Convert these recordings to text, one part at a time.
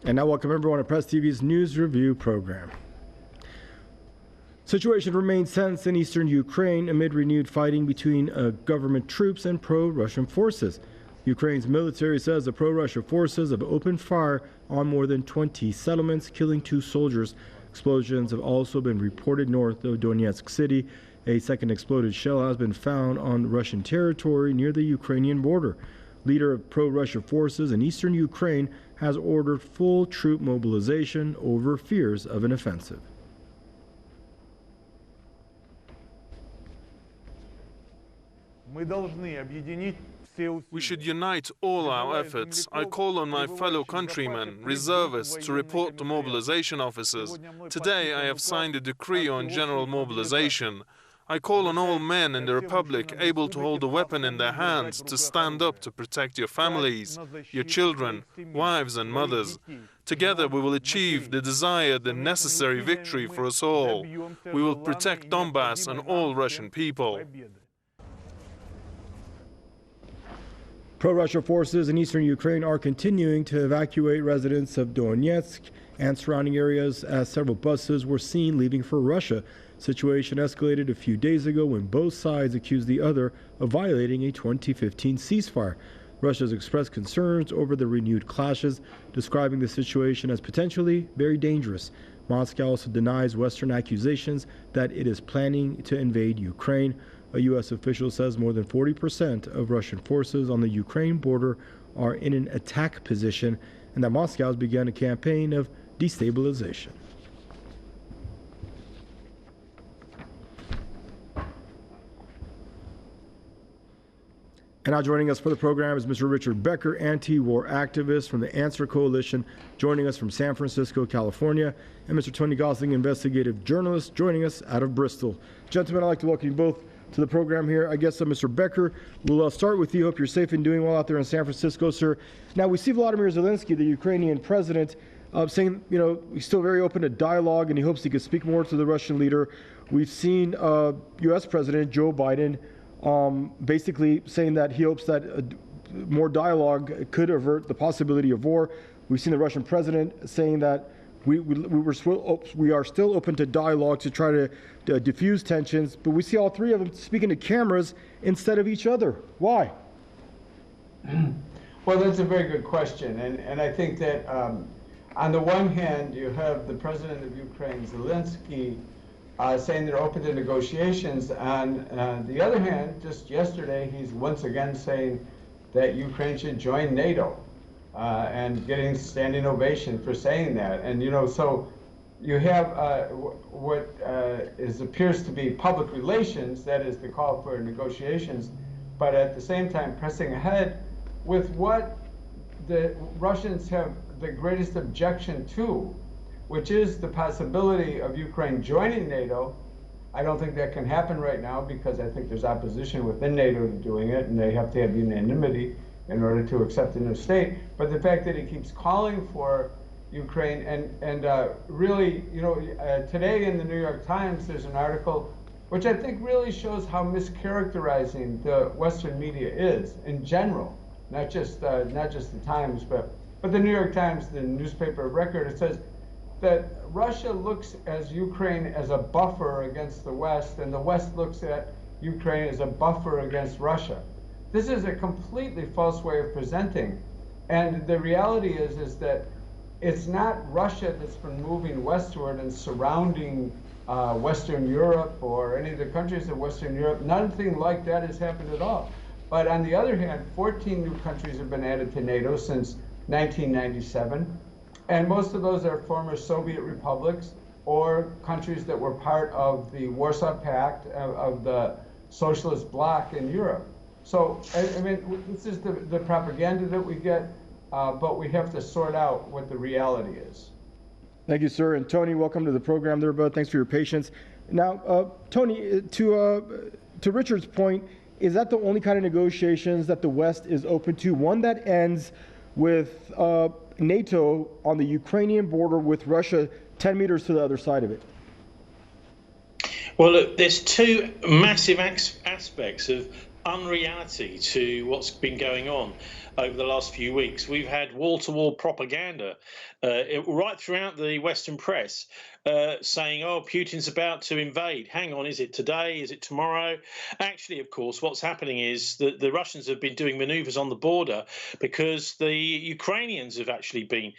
And now welcome everyone to Press TV's News Review program. Situation remains tense in eastern Ukraine amid renewed fighting between government troops and pro-Russian forces. Ukraine's military says the pro-Russia forces have opened fire on more than 20 settlements, killing 2 soldiers. Explosions have also been reported north of Donetsk city. A second exploded shell has been found on Russian territory near the Ukrainian border. Leader of pro-Russia forces in eastern Ukraine has ordered full troop mobilization over fears of an offensive. We should unite all our efforts. I call on my fellow countrymen, reservists, to report to mobilization officers. Today I have signed a decree on general mobilization. I call on all men in the Republic able to hold a weapon in their hands to stand up to protect your families, your children, wives and mothers. Together we will achieve the desired and necessary victory for us all. We will protect Donbass and all Russian people. Pro-Russia forces in eastern Ukraine are continuing to evacuate residents of Donetsk and surrounding areas as several buses were seen leaving for Russia. Situation escalated a few days ago when both sides accused the other of violating a 2015 ceasefire. Russia has expressed concerns over the renewed clashes, describing the situation as potentially very dangerous. Moscow also denies Western accusations that it is planning to invade Ukraine. A U.S. official says more than 40% of Russian forces on the Ukraine border are in an attack position and that Moscow has begun a campaign of destabilization. And now joining us for the program is Mr. Richard Becker, anti-war activist from the Answer Coalition, joining us from San Francisco, California, and Mr. Tony Gosling, investigative journalist, joining us out of Bristol. Gentlemen, I'd like to welcome you both to the program here. I guess, Mr. Becker, we'll start with you. Hope you're safe and doing well out there in San Francisco, sir. Now, we see Volodymyr Zelensky, the Ukrainian president, saying, he's still very open to dialogue and he hopes he could speak more to the Russian leader. We've seen U.S. President Joe Biden basically saying that he hopes that more dialogue could avert the possibility of war. We've seen the Russian president saying that we are still open to dialogue to try to diffuse tensions, but we see all three of them speaking to cameras instead of each other. Why? Well, that's a very good question, and I think that on the one hand, you have the president of Ukraine, Zelensky, saying they're open to negotiations. On the other hand, just yesterday, he's once again saying that Ukraine should join NATO and getting standing ovation for saying that. And, so you have what appears to be public relations, that is the call for negotiations, but at the same time pressing ahead with what the Russians have the greatest objection to, which is the possibility of Ukraine joining NATO. I don't think that can happen right now because I think there's opposition within NATO to doing it, and they have to have unanimity in order to accept a new state. But the fact that he keeps calling for Ukraine, and really, today in the New York Times, there's an article which I think really shows how mischaracterizing the Western media is in general, not just the Times, but the New York Times, the newspaper of record. It says that Russia looks at Ukraine as a buffer against the West, and the West looks at Ukraine as a buffer against Russia. This is a completely false way of presenting. And the reality is that it's not Russia that's been moving westward and surrounding Western Europe or any of the countries of Western Europe. Nothing like that has happened at all. But on the other hand, 14 new countries have been added to NATO since 1997. And most of those are former Soviet republics or countries that were part of the Warsaw Pact, of the socialist bloc in Europe. So, I mean, this is the propaganda that we get, but we have to sort out what the reality is. Thank you, sir. And Tony, welcome to the program there, bud. Thanks for your patience. Now, Tony, to Richard's point, is that the only kind of negotiations that the West is open to? One that ends with NATO on the Ukrainian border with Russia 10 meters to the other side of it? Well, look, there's two massive aspects of unreality to what's been going on over the last few weeks. We've had wall-to-wall propaganda right throughout the Western press saying, oh, Putin's about to invade. Hang on, is it today? Is it tomorrow? Actually, of course, what's happening is that the Russians have been doing maneuvers on the border because the Ukrainians have actually been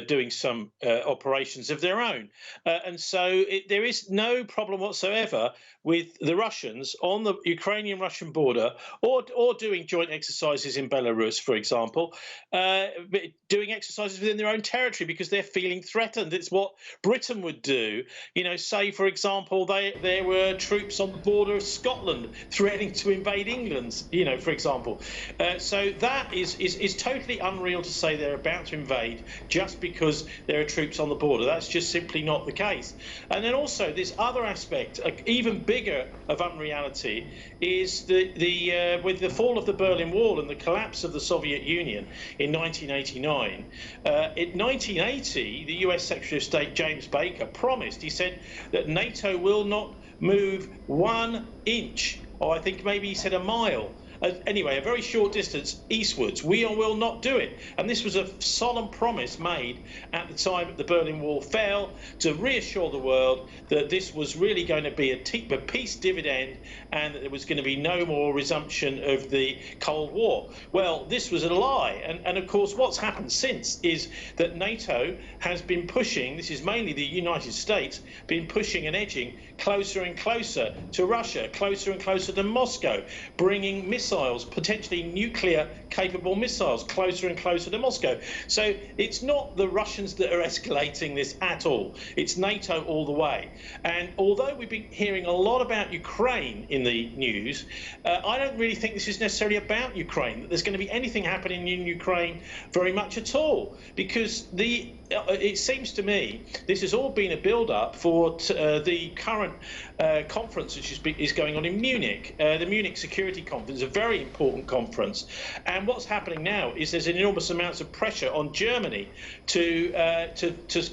doing some operations of their own. And so there is no problem whatsoever with the Russians on the Ukrainian-Russian border or doing joint exercises in Belarus, for example, doing exercises within their own territory because they're feeling threatened. It's what Britain would do. You know, say, for example, there were troops on the border of Scotland threatening to invade England, you know, for example. So that is totally unreal to say they're about to invade just because there are troops on the border. That's just simply not the case. And then also this other aspect, even bigger of unreality, is with the fall of the Berlin Wall and the collapse of the Soviet Union in 1989. In 1980, the US Secretary of State James Baker promised, he said that NATO will not move 1 inch, or I think maybe he said a mile, anyway, a very short distance eastwards. We will not do it. And this was a solemn promise made at the time that the Berlin Wall fell to reassure the world that this was really going to be a peace dividend and that there was going to be no more resumption of the Cold War. Well, this was a lie. And of course, what's happened since is that NATO has been pushing, this is mainly the United States, been pushing and edging closer and closer to Russia, closer and closer to Moscow, bringing missiles, potentially nuclear-capable missiles, closer and closer to Moscow. So it's not the Russians that are escalating this at all. It's NATO all the way. And although we've been hearing a lot about Ukraine in the news, I don't really think this is necessarily about Ukraine, that there's going to be anything happening in Ukraine very much at all, because it seems to me this has all been a build-up for the current conference which is going on in Munich, the Munich Security Conference, a very important conference. And what's happening now is there's an enormous amounts of pressure on Germany to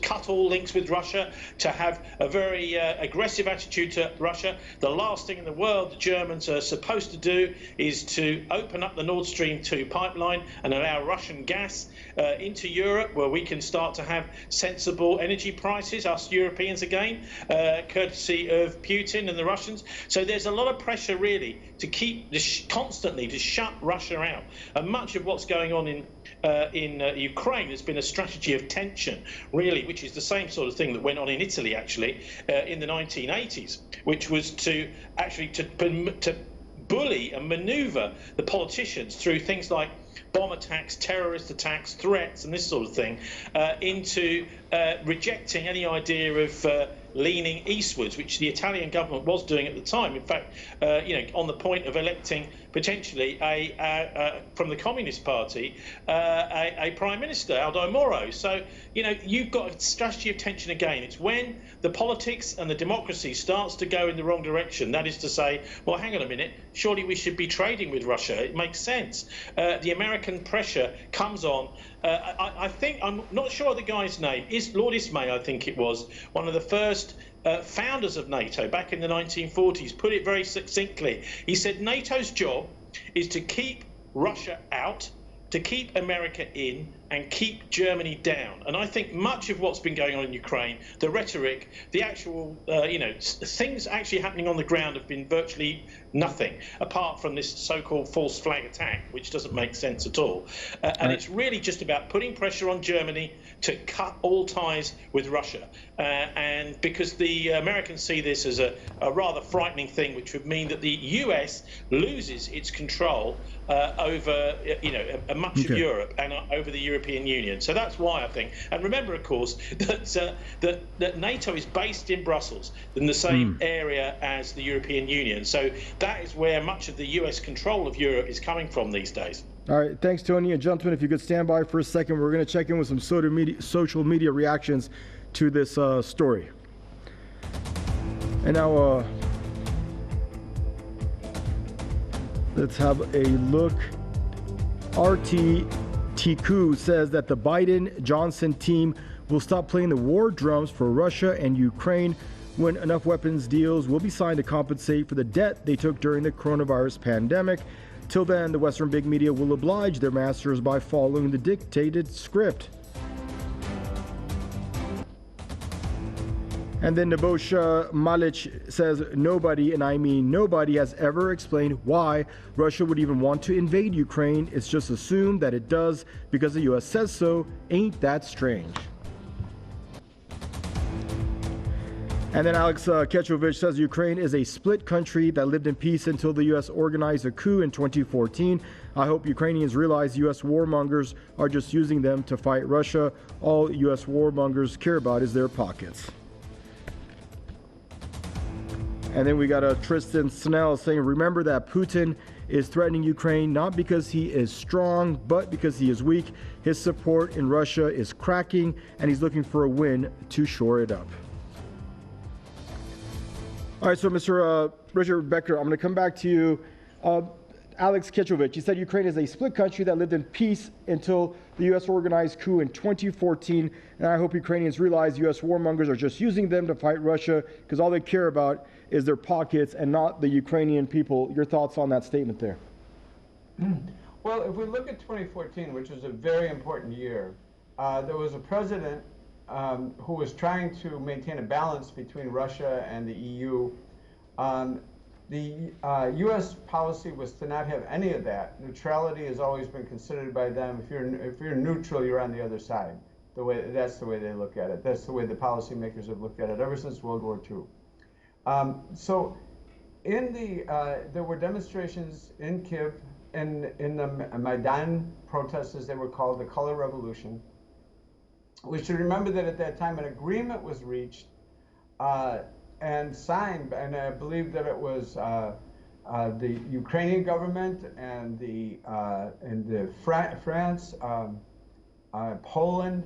cut all links with Russia, to have a very aggressive attitude to Russia. The last thing in the world the Germans are supposed to do is to open up the Nord Stream 2 pipeline and allow Russian gas into Europe, where we can start to have sensible energy prices, us Europeans again, courtesy of Putin and the Russians. So there's a lot of pressure really to keep constantly to shut Russia out. And much of what's going on in Ukraine has been a strategy of tension, really, which is the same sort of thing that went on in Italy actually in the 1980s, which was to bully and maneuver the politicians through things like bomb attacks, terrorist attacks, threats, and this sort of thing, into rejecting any idea of leaning eastwards, which the Italian government was doing at the time. In fact, on the point of electing potentially from the Communist Party a Prime Minister, Aldo Moro. So, you've got a strategy of tension again. It's when the politics and the democracy starts to go in the wrong direction. That is to say, well, hang on a minute, surely we should be trading with Russia. It makes sense. The American pressure comes on. I think, I'm not sure of the guy's name, is Lord Ismay, I think it was, one of the first founders of NATO back in the 1940s, put it very succinctly. He said NATO's job is to keep Russia out, to keep America in, and keep Germany down. And I think much of what's been going on in Ukraine, the rhetoric, the actual, things actually happening on the ground have been virtually nothing, apart from this so-called false flag attack, which doesn't make sense at all. And it's really just about putting pressure on Germany to cut all ties with Russia. And because the Americans see this as a rather frightening thing, which would mean that the US loses its control over, much of Europe and over the European Union. So that's why I think. And remember, of course, that NATO is based in Brussels, in the same area as the European Union. So that is where much of the US control of Europe is coming from these days. All right, thanks, Tony. And gentlemen, if you could stand by for a second, we're going to check in with some social media reactions to this story. And now let's have a look. RTTQ says that the Biden-Johnson team will stop playing the war drums for Russia and Ukraine when enough weapons deals will be signed to compensate for the debt they took during the coronavirus pandemic. Till then, the Western big media will oblige their masters by following the dictated script. And then Nebosha Malic says nobody, and I mean nobody, has ever explained why Russia would even want to invade Ukraine. It's just assumed that it does because the U.S. says so. Ain't that strange? And then Alex Kechovich says Ukraine is a split country that lived in peace until the U.S. organized a coup in 2014. I hope Ukrainians realize U.S. warmongers are just using them to fight Russia. All U.S. warmongers care about is their pockets. And then we got a Tristan Snell saying, remember that Putin is threatening Ukraine not because he is strong, but because he is weak. His support in Russia is cracking, and he's looking for a win to shore it up. All right, so Mr. Richard Becker, I'm going to come back to you. Alex Kechovich, you said Ukraine is a split country that lived in peace until the U.S. organized coup in 2014. And I hope Ukrainians realize U.S. warmongers are just using them to fight Russia because all they care about is their pockets and not the Ukrainian people. Your thoughts on that statement there? Well, if we look at 2014, which was a very important year, there was a president who was trying to maintain a balance between Russia and the EU. The U.S. policy was to not have any of that. Neutrality has always been considered by them. If you're neutral, you're on the other side. That's the way they look at it. That's the way the policymakers have looked at it ever since World War II. So, there were demonstrations in Kyiv, in the Maidan protests, as they were called, the Color Revolution. We should remember that at that time an agreement was reached and signed, and I believe that it was the Ukrainian government and France, Poland,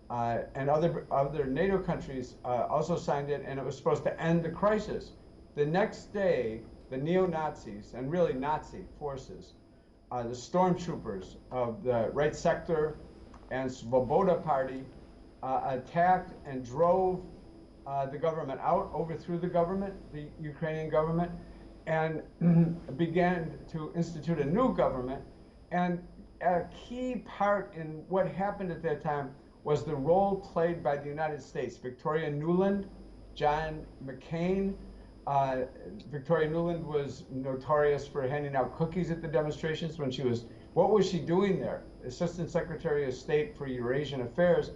and other NATO countries also signed it, and it was supposed to end the crisis. The next day, the neo-Nazis, and really Nazi forces, the stormtroopers of the Right Sector and Svoboda Party attacked and drove the government out, overthrew the government, the Ukrainian government, and began to institute a new government. And a key part in what happened at that time was the role played by the United States. Victoria Nuland, John McCain. Victoria Nuland was notorious for handing out cookies at the demonstrations when what was she doing there? Assistant Secretary of State for Eurasian Affairs.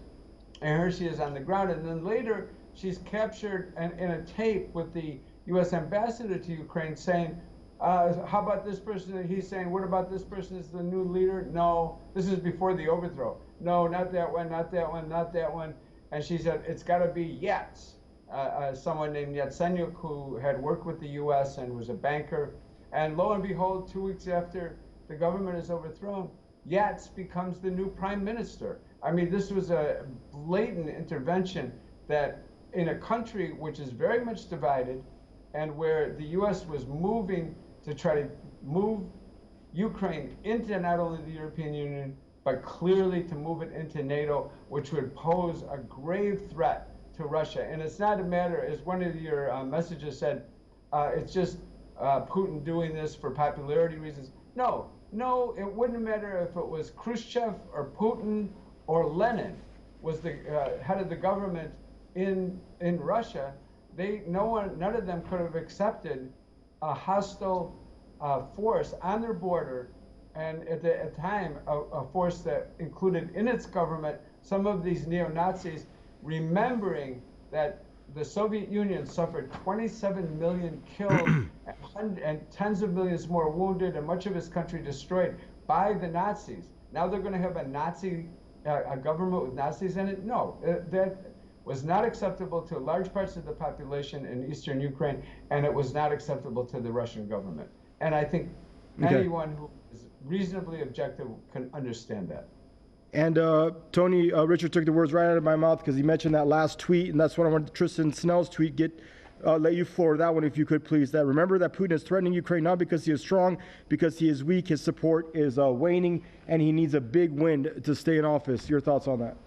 And here she is on the ground. And then later, she's captured in a tape with the U.S. ambassador to Ukraine saying, how about this person? And he's saying, what about this person as the new leader? No, this is before the overthrow. No, not that one, not that one, not that one. And she said, it's got to be Yats. Someone named Yatsenyuk, who had worked with the U.S. and was a banker. And lo and behold, 2 weeks after the government is overthrown, Yats becomes the new prime minister. I mean, this was a blatant intervention that in a country which is very much divided and where the U.S. was moving to try to move Ukraine into not only the European Union, but clearly to move it into NATO, which would pose a grave threat to Russia. And it's not a matter, as one of your messages said, it's just Putin doing this for popularity reasons. No, it wouldn't matter if it was Khrushchev or Putin or Lenin was the head of the government in Russia. None of them could have accepted a hostile force on their border, and at the time a force that included in its government some of these neo-Nazis, remembering that the Soviet Union suffered 27 million killed and tens of millions more wounded, and much of its country destroyed by the Nazis. Now they're going to have a government with Nazis in it? No, that was not acceptable to large parts of the population in eastern Ukraine, and it was not acceptable to the Russian government. And I think anyone who is reasonably objective can understand that. And Tony, Richard took the words right out of my mouth because he mentioned that last tweet, and that's what I wanted Tristan Snell's tweet. Let you floor that one if you could, please. That remember that Putin is threatening Ukraine not because he is strong, because he is weak. His support is waning, and he needs a big win to stay in office. Your thoughts on that?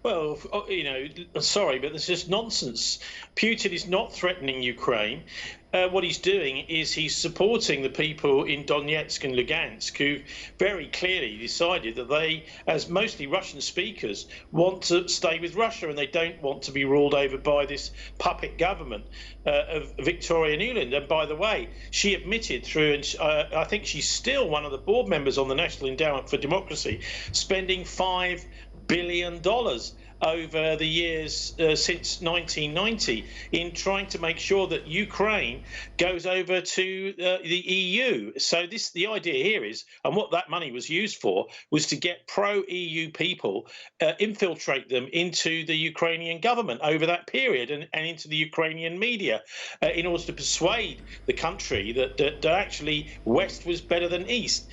Well, you know, sorry, but this is nonsense. Putin is not threatening Ukraine. What he's doing is he's supporting the people in Donetsk and Lugansk who very clearly decided that they, as mostly Russian speakers, want to stay with Russia and they don't want to be ruled over by this puppet government of Victoria Nuland. And by the way, she admitted through, and I think she's still one of the board members on the National Endowment for Democracy, spending $5 billion over the years since 1990 in trying to make sure that Ukraine goes over to the EU. So the idea here is, and what that money was used for, was to get pro-EU people, infiltrate them into the Ukrainian government over that period and into the Ukrainian media in order to persuade the country that actually West was better than East.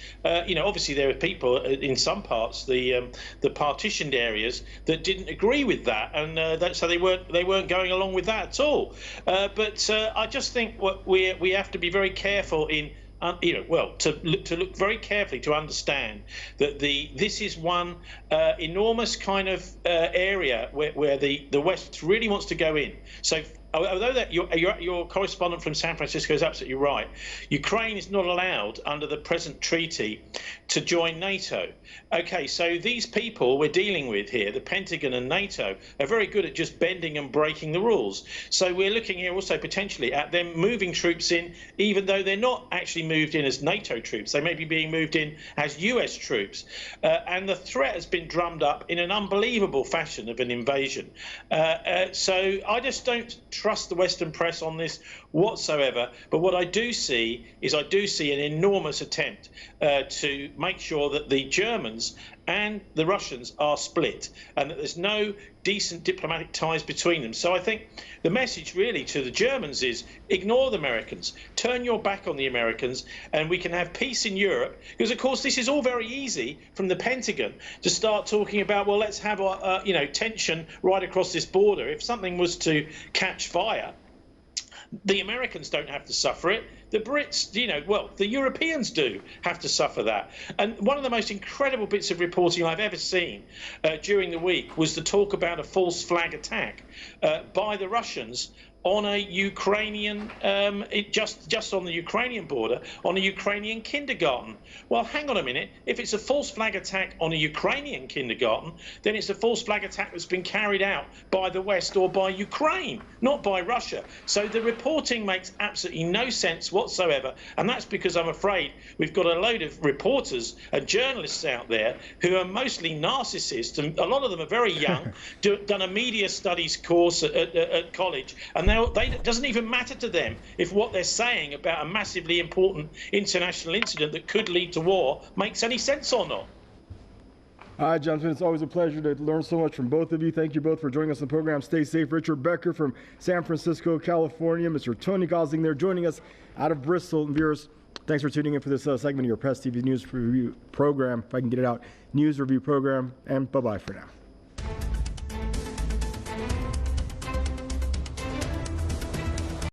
You know, obviously there are people in some parts, the partitioned areas, that didn't agree with that, and so they weren't going along with that at all. But I just think what we have to be very careful in, you know, well, to look very carefully to understand that this is one enormous kind of area where the West really wants to go in. So although that your correspondent from San Francisco is absolutely right, Ukraine is not allowed under the present treaty to join NATO. Okay, so these people we're dealing with here, the Pentagon and NATO, are very good at just bending and breaking the rules. So we're looking here also potentially at them moving troops in, even though they're not actually moved in as NATO troops. They may be being moved in as US troops. And the threat has been drummed up in an unbelievable fashion of an invasion. So I just don't trust the Western press on this whatsoever. But what I do see is an enormous attempt to make sure that the Germans and the Russians are split and that there's no decent diplomatic ties between them. So I think the message really to the Germans is ignore the Americans, turn your back on the Americans, and we can have peace in Europe. Because of course this is all very easy from the Pentagon to start talking about, well, let's have you know, tension right across this border. If something was to catch fire, the Americans don't have to suffer it. The Brits, you know, well, the Europeans do have to suffer that. And one of the most incredible bits of reporting I've ever seen during the week was the talk about a false flag attack by the Russians on a Ukrainian, just on the Ukrainian border, on a Ukrainian kindergarten. Well, hang on a minute. If it's a false flag attack on a Ukrainian kindergarten, then it's a false flag attack that's been carried out by the West or by Ukraine, not by Russia. So the reporting makes absolutely no sense whatsoever. And that's because I'm afraid we've got a load of reporters and journalists out there who are mostly narcissists, and a lot of them are very young, done a media studies course at college, and it doesn't even matter to them if what they're saying about a massively important international incident that could lead to war makes any sense or not. All right, gentlemen, it's always a pleasure to learn so much from both of you. Thank you both for joining us on the program. Stay safe. Richard Becker from San Francisco, California. Mr. Tony Gosling there joining us out of Bristol. And viewers, thanks for tuning in for this segment of your Press TV News Review program. If I can get it out, News Review program. And bye-bye for now.